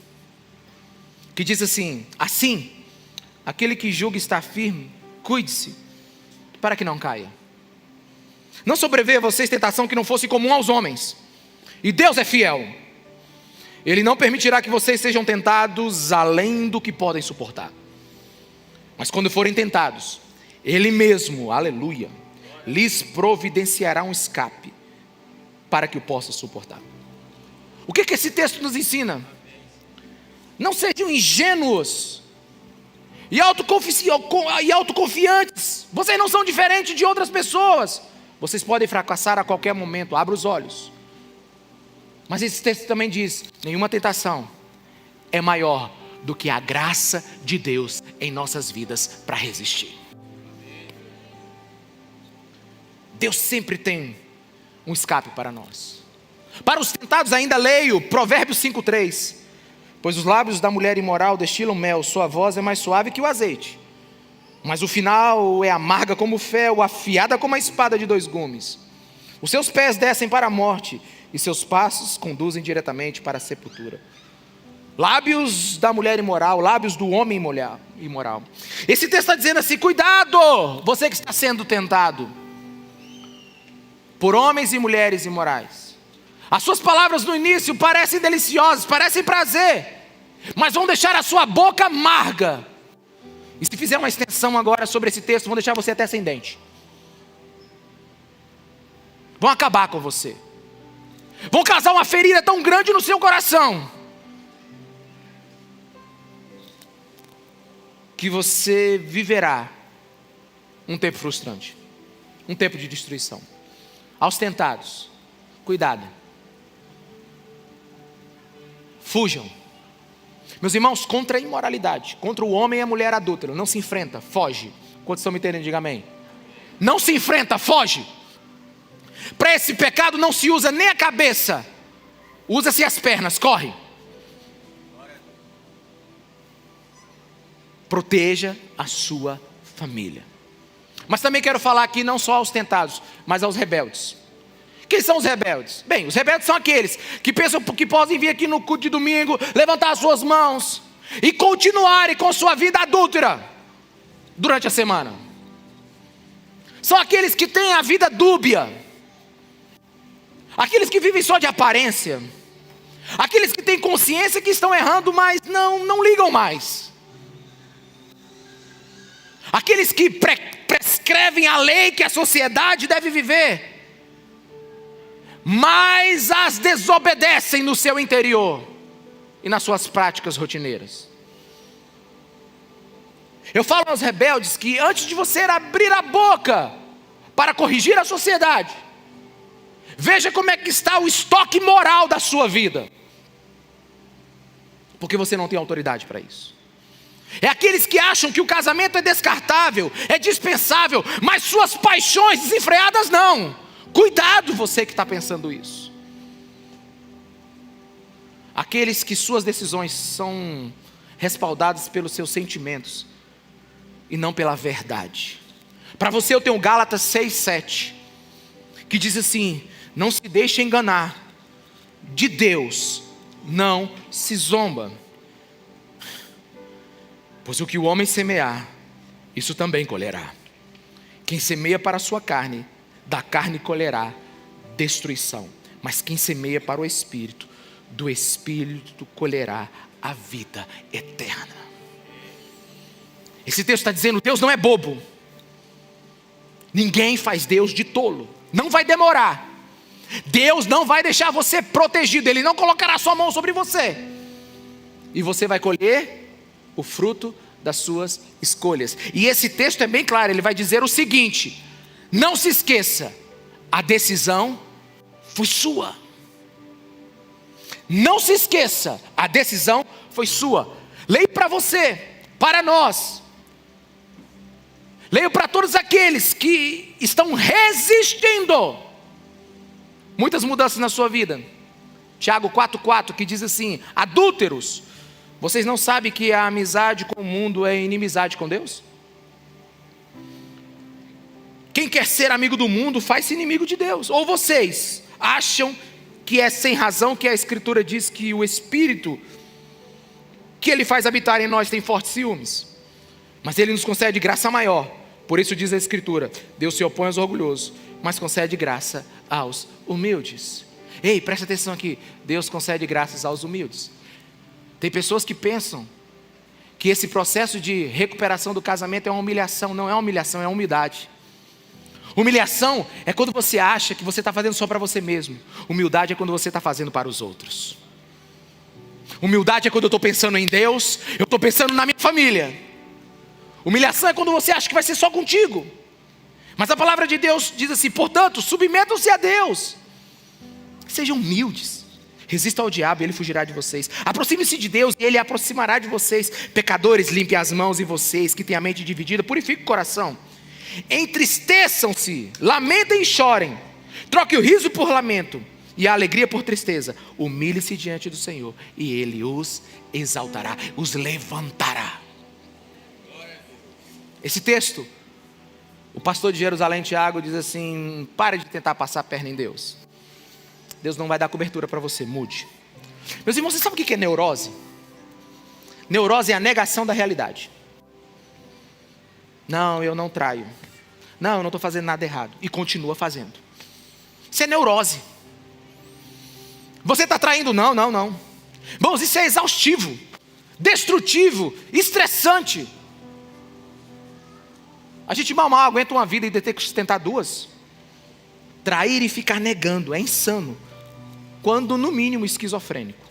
que diz assim: assim, aquele que julga estar firme, cuide-se, para que não caia. Não sobreveia a vocês tentação que não fosse comum aos homens, e Deus é fiel. Ele não permitirá que vocês sejam tentados além do que podem suportar. Mas quando forem tentados, Ele mesmo, aleluia, lhes providenciará um escape, para que o possa suportar. O que esse texto nos ensina? Não sejam ingênuos e autoconfiantes. Vocês não são diferentes de outras pessoas. Vocês podem fracassar a qualquer momento. Abra os olhos. Mas esse texto também diz: nenhuma tentação é maior do que a graça de Deus em nossas vidas para resistir. Deus sempre tem um escape para nós. Para os tentados ainda leio Provérbios 5:3. Pois os lábios da mulher imoral destilam mel, sua voz é mais suave que o azeite, mas o final é amarga como o fel, afiada como a espada de 2 gumes. Os seus pés descem para a morte, e seus passos conduzem diretamente para a sepultura. Lábios da mulher imoral, lábios do homem imoral. Esse texto está dizendo assim: cuidado, você que está sendo tentado por homens e mulheres imorais. As suas palavras no início parecem deliciosas, parecem prazer, mas vão deixar a sua boca amarga. E se fizer uma extensão agora sobre esse texto, vão deixar você até sem dente. Vão acabar com você. Vão causar uma ferida tão grande no seu coração, que você viverá um tempo frustrante, um tempo de destruição. Aos tentados, cuidado. Fujam. Meus irmãos, contra a imoralidade, contra o homem e a mulher adúltero, não se enfrenta, foge. Quantos estão me entendendo? Diga amém. Não se enfrenta, foge. Para esse pecado não se usa nem a cabeça, usa-se as pernas, corre. Proteja a sua família. Mas também quero falar aqui não só aos tentados, mas aos rebeldes. Quem são os rebeldes? Bem, os rebeldes são aqueles que pensam que podem vir aqui no culto de domingo, levantar as suas mãos e continuarem com sua vida adúltera durante a semana. São aqueles que têm a vida dúbia, aqueles que vivem só de aparência, aqueles que têm consciência que estão errando, mas não ligam mais. Aqueles que prescrevem a lei que a sociedade deve viver, mas as desobedecem no seu interior e nas suas práticas rotineiras. Eu falo aos rebeldes que antes de você abrir a boca para corrigir a sociedade, veja como é que está o estoque moral da sua vida. porque você não tem autoridade para isso. É aqueles que acham que o casamento é descartável, é dispensável, mas suas paixões desenfreadas não. Cuidado você que está pensando isso. Aqueles que suas decisões são respaldadas pelos seus sentimentos e não pela verdade. Para você eu tenho Gálatas 6:7, que diz assim: não se deixe enganar, de Deus não se zomba. Pois o que o homem semear, isso também colherá. Quem semeia para a sua carne, da carne colherá destruição. Mas quem semeia para o Espírito, do Espírito colherá a vida eterna. Esse texto está dizendo: Deus não é bobo. Ninguém faz Deus de tolo. Não vai demorar. Deus não vai deixar você protegido. Ele não colocará sua mão sobre você. E você vai colher o fruto das suas escolhas. E esse texto é bem claro. Ele vai dizer o seguinte: não se esqueça, a decisão foi sua. Não se esqueça, a decisão foi sua. Leio para você, para nós. Leio para todos aqueles que estão resistindo muitas mudanças na sua vida. Tiago 4:4, que diz assim: adúlteros, vocês não sabem que a amizade com o mundo é inimizade com Deus? Quem quer ser amigo do mundo faz-se inimigo de Deus. Ou vocês acham que é sem razão que a Escritura diz que o Espírito que Ele faz habitar em nós tem fortes ciúmes? Mas Ele nos concede graça maior. Por isso diz a Escritura: Deus se opõe aos orgulhosos, mas concede graça aos humildes. Ei, presta atenção aqui. Deus concede graças aos humildes. Tem pessoas que pensam que esse processo de recuperação do casamento é uma humilhação. Não é uma humilhação, é uma humildade. Humilhação é quando você acha que você está fazendo só para você mesmo. Humildade é quando você está fazendo para os outros. Humildade é quando eu estou pensando em Deus, eu estou pensando na minha família. Humilhação é quando você acha que vai ser só contigo. Mas a palavra de Deus diz assim: portanto, submetam-se a Deus. Sejam humildes. Resistam ao diabo e ele fugirá de vocês. Aproxime-se de Deus e ele aproximará de vocês. Pecadores, limpem as mãos, e vocês que têm a mente dividida, purifiquem o coração. Entristeçam-se, lamentem e chorem. Troque o riso por lamento e a alegria por tristeza. Humilhe-se diante do Senhor e Ele os exaltará, os levantará. Esse texto, o pastor de Jerusalém, Tiago, diz assim: pare de tentar passar a perna em Deus. Deus não vai dar cobertura para você, mude. Meus irmãos, você sabe o que é neurose? Neurose é a negação da realidade. Não, eu não traio. Não, eu não estou fazendo nada errado. E continua fazendo. Isso é neurose. Você está traindo? Não. Irmãos, isso é exaustivo, destrutivo, estressante. A gente mal aguenta uma vida e ter que sustentar duas. Trair e ficar negando é insano, quando no mínimo esquizofrênico.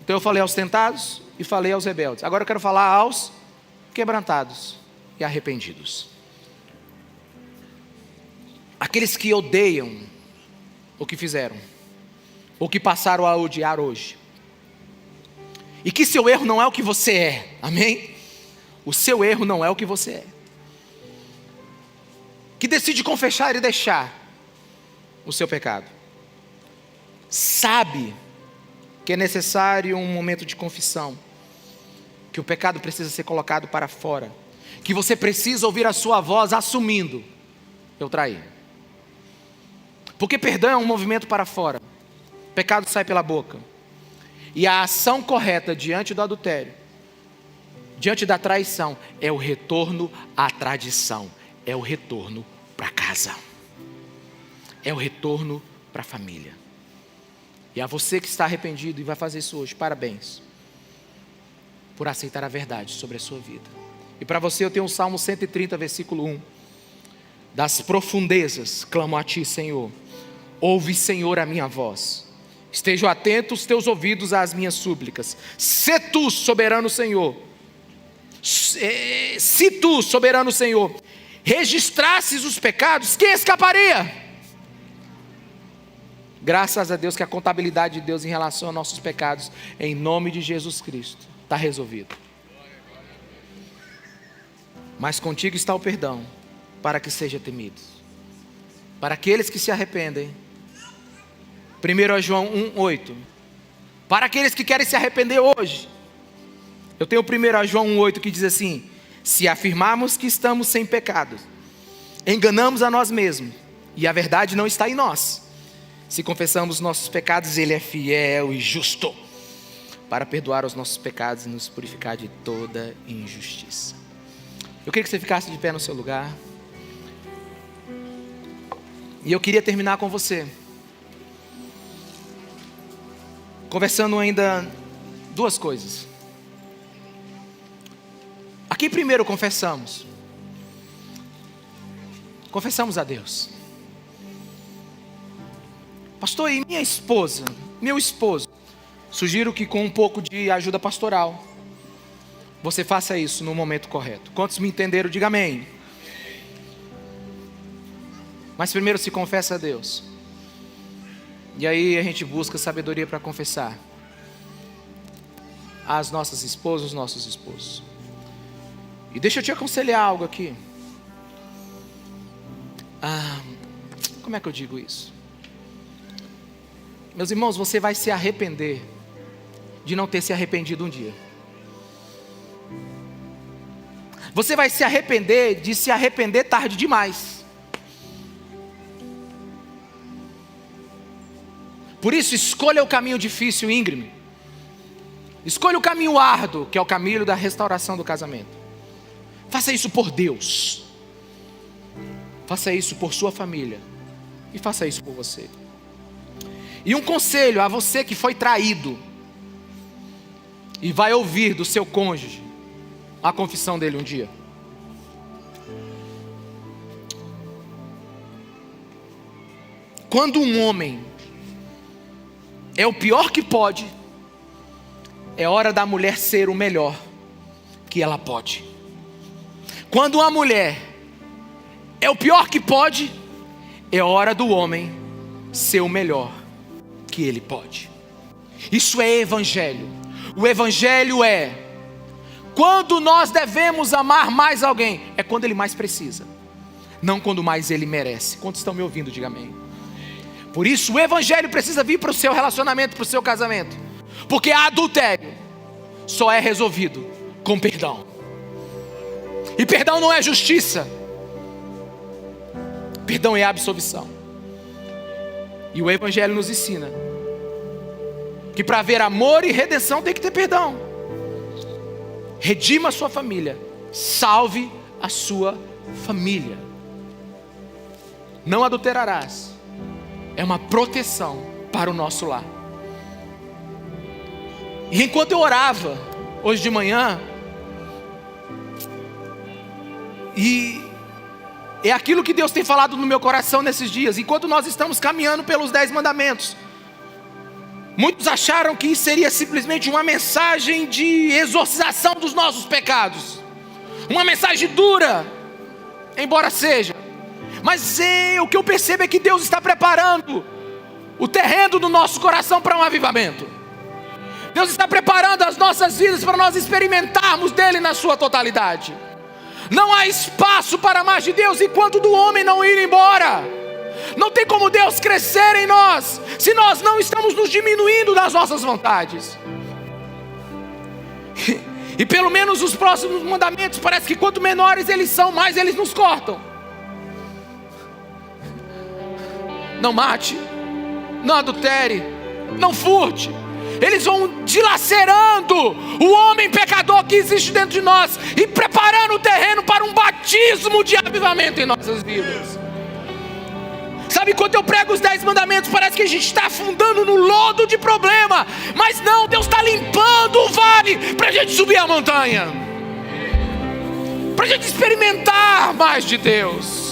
Então eu falei aos tentados e falei aos rebeldes. Agora eu quero falar aos quebrantados e arrependidos. Aqueles que odeiam o que fizeram, ou que passaram a odiar hoje. E que seu erro não é o que você é, amém? O seu erro não é o que você é. Que decide confessar e deixar o seu pecado. Sabe que é necessário um momento de confissão. Que o pecado precisa ser colocado para fora. Que você precisa ouvir a sua voz assumindo: eu traí. Porque perdão é um movimento para fora. O pecado sai pela boca. E a ação correta diante do adultério, diante da traição, é o retorno à tradição. É o retorno para casa. É o retorno para a família. E a você que está arrependido e vai fazer isso hoje, parabéns por aceitar a verdade sobre a sua vida. E para você eu tenho o Salmo 130, versículo 1. Das profundezas clamo a ti, Senhor. Ouve, Senhor, a minha voz. Estejam atentos os teus ouvidos às minhas súplicas. Se tu, soberano Senhor, registrasses os pecados, quem escaparia? Graças a Deus que a contabilidade de Deus em relação aos nossos pecados, em nome de Jesus Cristo, está resolvido. Mas contigo está o perdão, para que seja temido. Para aqueles que se arrependem. 1 João 1,8. Para aqueles que querem se arrepender hoje. Eu tenho 1 João 1,8 que diz assim: se afirmarmos que estamos sem pecado, enganamos a nós mesmos, e a verdade não está em nós. Se confessamos nossos pecados, Ele é fiel e justo para perdoar os nossos pecados e nos purificar de toda injustiça. Eu queria que você ficasse de pé no seu lugar. E eu queria terminar com você, conversando ainda duas coisas. Aqui primeiro confessamos a Deus. Pastor, e minha esposa, meu esposo? Sugiro que com um pouco de ajuda pastoral, você faça isso no momento correto. Quantos me entenderam, diga amém. Mas primeiro se confessa a Deus. E aí a gente busca sabedoria para confessar às nossas esposas, os nossos esposos. E deixa eu te aconselhar algo aqui. Como é que eu digo isso? Meus irmãos, você vai se arrepender de não ter se arrependido um dia. Você vai se arrepender de se arrepender tarde demais. Por isso, escolha o caminho difícil e íngreme. Escolha o caminho árduo, que é o caminho da restauração do casamento. Faça isso por Deus. Faça isso por sua família. E faça isso por você. E um conselho a você que foi traído e vai ouvir do seu cônjuge a confissão dele um dia. Quando um homem é o pior que pode, é hora da mulher ser o melhor que ela pode. Quando uma mulher é o pior que pode, é hora do homem ser o melhor que ele pode. Isso é evangelho. O evangelho é: quando nós devemos amar mais alguém, é quando ele mais precisa, não quando mais ele merece. Quantos estão me ouvindo, diga amém. Por isso o evangelho precisa vir para o seu relacionamento, para o seu casamento. Porque adultério só é resolvido com perdão. E perdão não é justiça. Perdão é absolvição. E o evangelho nos ensina que para haver amor e redenção tem que ter perdão. Redima a sua família. Salve a sua família. Não adulterarás. É uma proteção para o nosso lar. E enquanto eu orava hoje de manhã, e é aquilo que Deus tem falado no meu coração nesses dias, enquanto nós estamos caminhando pelos 10 mandamentos, muitos acharam que isso seria simplesmente uma mensagem de exorcização dos nossos pecados, uma mensagem dura, embora seja. Mas o que eu percebo é que Deus está preparando o terreno do nosso coração para um avivamento. Deus está preparando as nossas vidas para nós experimentarmos dele na sua totalidade. Não há espaço para mais de Deus enquanto do homem não ir embora. Não tem como Deus crescer em nós se nós não estamos nos diminuindo das nossas vontades. E pelo menos os próximos mandamentos, parece que quanto menores eles são, mais eles nos cortam. Não mate, não adultere, não furte. Eles vão dilacerando o homem pecador que existe dentro de nós e preparando o terreno para um batismo de avivamento em nossas vidas. Sabe, quando eu prego os 10 mandamentos, parece que a gente está afundando no lodo de problema. Mas não, Deus está limpando o vale para a gente subir a montanha, para a gente experimentar mais de Deus.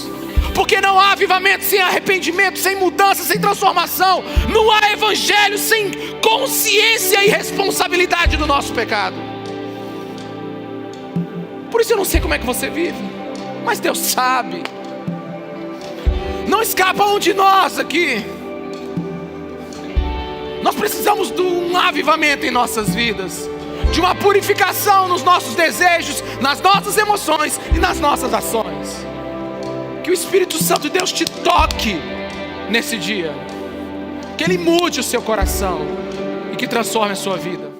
Porque não há avivamento sem arrependimento, sem mudança, sem transformação. Não há evangelho sem consciência e responsabilidade do nosso pecado. Por isso eu não sei como é que você vive, mas Deus sabe. Não escapa um de nós aqui. Nós precisamos de um avivamento em nossas vidas, de uma purificação nos nossos desejos, nas nossas emoções e nas nossas ações. Que o Espírito Santo de Deus te toque nesse dia, que Ele mude o seu coração e que transforme a sua vida.